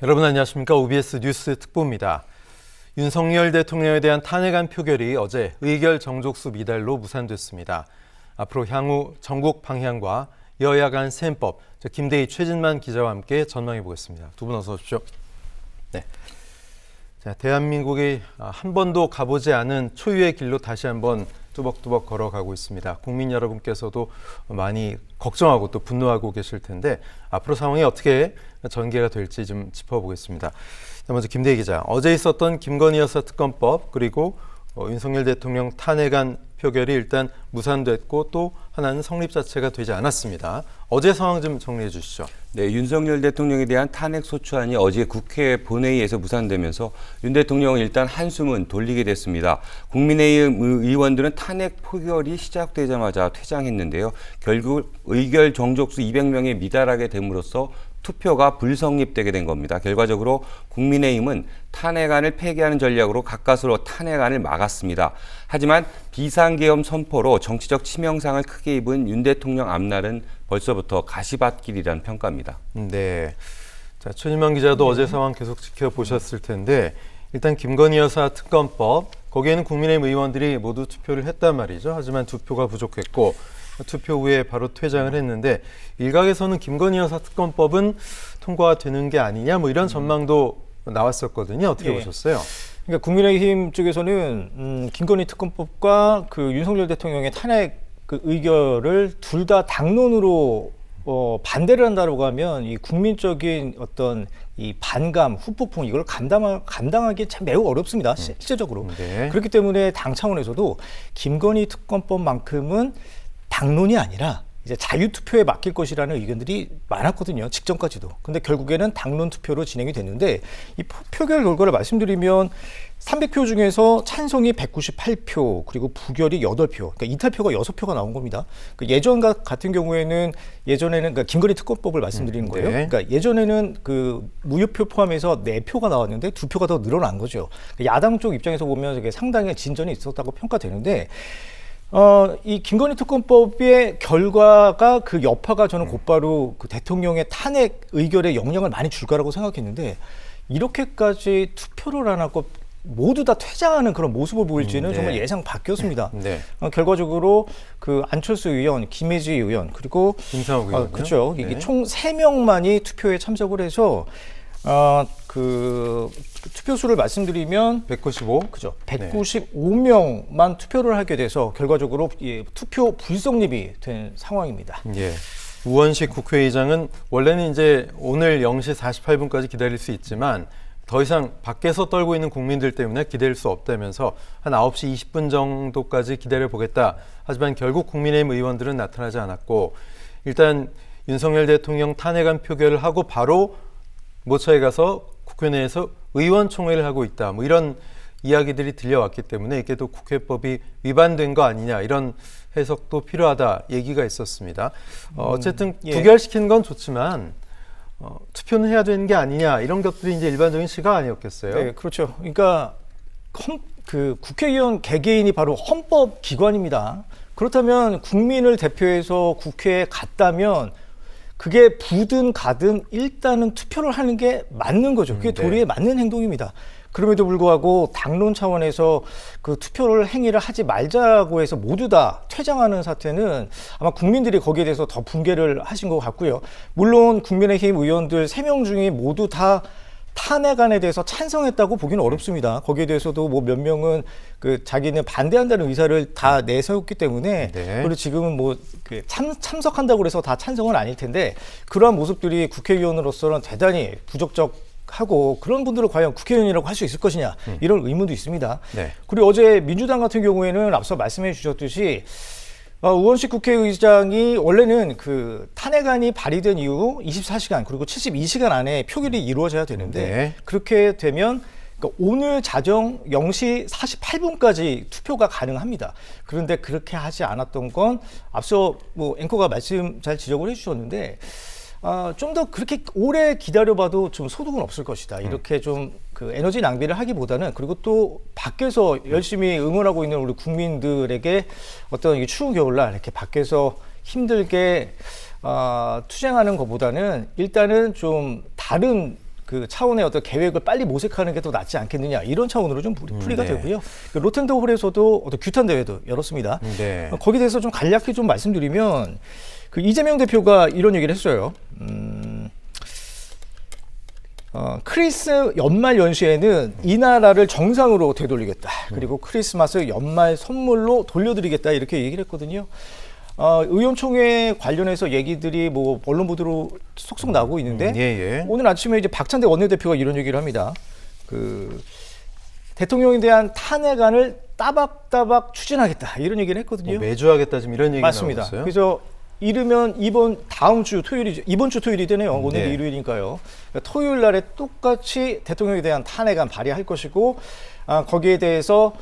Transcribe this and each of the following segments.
여러분 안녕하십니까? OBS 뉴스 특보입니다. 윤석열 대통령에 대한 탄핵안 표결이 어제 의결 정족수 미달로 무산됐습니다. 앞으로 향후 전국 방향과 여야 간 셈법, 김대희 최진만 기자와 함께 전망해 보겠습니다. 두 분 어서 오십시오. 네. 자, 대한민국이 한 번도 가보지 않은 초유의 길로 다시 한번 뚜벅뚜벅 걸어가고 있습니다. 국민 여러분께서도 많이 걱정하고 또 분노하고 계실 텐데 앞으로 상황이 어떻게 전개가 될지 좀 짚어보겠습니다. 먼저 김대희 기자, 어제 있었던 김건희 여사 특검법 그리고 윤석열 대통령 탄핵안 표결이 일단 무산됐고 또 하나는 성립 자체가 되지 않았습니다. 어제 상황 좀 정리해 주시죠. 네, 윤석열 대통령에 대한 탄핵 소추안이 어제 국회 본회의에서 무산되면서 윤 대통령은 일단 한숨은 돌리게 됐습니다. 국민의힘 의원들은 탄핵 표결이 시작되자마자 퇴장했는데요. 결국 의결 정족수 200명에 미달하게 됨으로써 투표가 불성립되게 된 겁니다. 결과적으로 국민의힘은 탄핵안을 폐기하는 전략으로 가까스로 탄핵안을 막았습니다. 하지만 비상계엄 선포로 정치적 치명상을 크게 입은 윤 대통령 앞날은 벌써부터 가시밭길이라는 평가입니다. 네, 자, 최진만 기자도 어제 상황 계속 지켜보셨을 텐데 일단 김건희 여사 특검법 거기에는 국민의힘 의원들이 모두 투표를 했단 말이죠. 하지만 투표가 부족했고 투표 후에 바로 퇴장을 했는데 일각에서는 김건희 여사 특검법은 통과가 되는 게 아니냐 뭐 이런 전망도 나왔었거든요. 어떻게 보셨어요? 그러니까 국민의힘 쪽에서는 김건희 특검법과 그 윤석열 대통령의 탄핵 그 의결을 둘 다 당론으로 반대를 한다고 하면 이 국민적인 어떤 이 반감, 후폭풍 이걸 감당하기 참 매우 어렵습니다. 실제적으로. 네. 그렇기 때문에 당 차원에서도 김건희 특검법만큼은 당론이 아니라 이제 자유투표에 맡길 것이라는 의견들이 많았거든요. 직전까지도. 근데 결국에는 당론 투표로 진행이 됐는데 이 표결 결과를 말씀드리면 300표 중에서 찬성이 198표, 그리고 부결이 8표, 그러니까 이탈표가 6표가 나온 겁니다. 예전 같은 경우에는 그러니까 김건희 특검법을 말씀드리는 거예요. 네. 그러니까 예전에는 그 무효표 포함해서 4표가 나왔는데 2표가 더 늘어난 거죠. 야당 쪽 입장에서 보면 이게 상당히 진전이 있었다고 평가되는데 이 김건희 특검법의 결과가 그 여파가 저는 곧바로 그 대통령의 탄핵 의결에 영향을 많이 줄 거라고 생각했는데 이렇게까지 투표를 안 하고 모두 다 퇴장하는 그런 모습을 보일지는 네. 정말 예상 바뀌었습니다. 네. 결과적으로 그 안철수 의원, 김혜지 의원 그리고 김상욱 의원요. 그렇죠. 네. 이게 총 3명만이 투표에 참석을 해서 그 투표수를 말씀드리면 195? 그죠. 195명만 투표를 하게 돼서 결과적으로 투표 불성립이 된 상황입니다. 예. 우원식 국회의장은 원래는 이제 오늘 0시 48분까지 기다릴 수 있지만 더 이상 밖에서 떨고 있는 국민들 때문에 기다릴 수 없다면서 한 9시 20분 정도까지 기다려보겠다. 하지만 결국 국민의힘 의원들은 나타나지 않았고 일단 윤석열 대통령 탄핵안 표결을 하고 바로 모처에 가서 국회 내에서 의원총회를 하고 있다. 뭐 이런 이야기들이 들려왔기 때문에 이게 또 국회법이 위반된 거 아니냐 이런 해석도 필요하다 얘기가 있었습니다. 어쨌든 부결시키는 건 좋지만 투표는 해야 되는 게 아니냐 이런 것들이 이제 일반적인 시각 아니었겠어요? 네, 그렇죠. 그러니까 그 국회의원 개개인이 바로 헌법 기관입니다. 그렇다면 국민을 대표해서 국회에 갔다면 그게 부든 가든 일단은 투표를 하는 게 맞는 거죠. 그게 도리에 맞는 행동입니다. 그럼에도 불구하고 당론 차원에서 그 투표를 행위를 하지 말자고 해서 모두 다 퇴장하는 사태는 아마 국민들이 거기에 대해서 더 붕괴를 하신 것 같고요. 물론 국민의힘 의원들 3명 중에 모두 다 탄핵안에 대해서 찬성했다고 보기는 어렵습니다. 거기에 대해서도 뭐 몇 명은 그 자기는 반대한다는 의사를 다 내세웠기 때문에 네. 그리고 지금은 뭐 그 참석한다고 해서 다 찬성은 아닐 텐데 그러한 모습들이 국회의원으로서는 대단히 부적절하고 그런 분들을 과연 국회의원이라고 할 수 있을 것이냐 이런 의문도 있습니다. 네. 그리고 어제 민주당 같은 경우에는 앞서 말씀해 주셨듯이 우원식 국회의장이 원래는 그 탄핵안이 발의된 이후 24시간 그리고 72시간 안에 표결이 이루어져야 되는데 네. 그렇게 되면 그러니까 오늘 자정 0시 48분까지 투표가 가능합니다. 그런데 그렇게 하지 않았던 건 앞서 뭐 앵커가 말씀 잘 지적을 해주셨는데 좀 더 그렇게 오래 기다려봐도 좀 소득은 없을 것이다. 이렇게 좀 그 에너지 낭비를 하기보다는 그리고 또 밖에서 열심히 응원하고 있는 우리 국민들에게 어떤 추운 겨울날 이렇게 밖에서 힘들게 투쟁하는 것보다는 일단은 좀 다른 그 차원의 어떤 계획을 빨리 모색하는 게 더 낫지 않겠느냐 이런 차원으로 좀 풀이가 네. 되고요. 그 로텐더홀에서도 어떤 규탄 대회도 열었습니다. 네. 거기에 대해서 좀 간략히 좀 말씀드리면 그 이재명 대표가 이런 얘기를 했어요. 크리스 연말 연시에는 이 나라를 정상으로 되돌리겠다. 그리고 크리스마스 연말 선물로 돌려드리겠다 이렇게 얘기를 했거든요. 의원총회 관련해서 얘기들이 뭐 언론 보도로 속속 나오고 있는데 예. 오늘 아침에 이제 박찬대 원내대표가 이런 얘기를 합니다. 그 대통령에 대한 탄핵안을 따박따박 추진하겠다 이런 얘기를 했거든요. 매주 하겠다 지금 이런 얘기 맞습니다. 나왔어요. 그래서 이르면 이번 주 토요일이 되네요. 오늘이 네. 일요일이니까요. 그러니까 토요일 날에 똑같이 대통령에 대한 탄핵안 발의할 것이고 거기에 대해서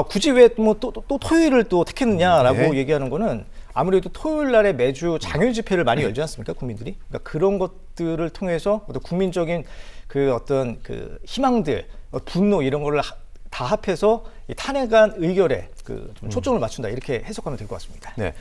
굳이 왜 뭐 또 토요일을 또 택했느냐라고 네. 얘기하는 거는 아무래도 토요일 날에 매주 장외 집회를 많이 열지 않습니까, 국민들이? 그러니까 그런 것들을 통해서 어떤 국민적인 그 어떤 그 희망들, 분노 이런 거를 다 합해서 이 탄핵안 의결에 그 좀 초점을 맞춘다 이렇게 해석하면 될 것 같습니다. 네.